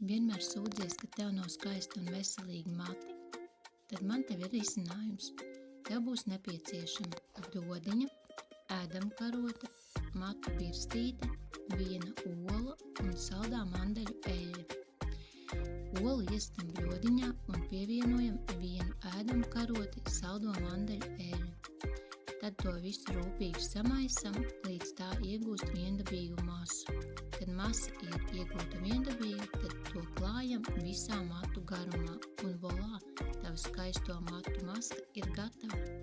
Vienmēr sūdzies, ka tev nav skaisti un veselīgi mati? Tad man tev ir risinājums. Tev būs nepieciešama dodiņa, ēdamkarota, matu birstīte, viena ola un saldā mandeļu eļļa. Olu iestam bļodiņā un pievienojam vienu ēdamkaroti, saldo mandeļu eļļu. Tad to visu rūpīgi samaisam, līdz tā iegūst viendabīgu masu. Kad masa ir iegūta viendabīga, tad to klājam visā matu garumā un volā, tava skaisto matu maska ir gatava.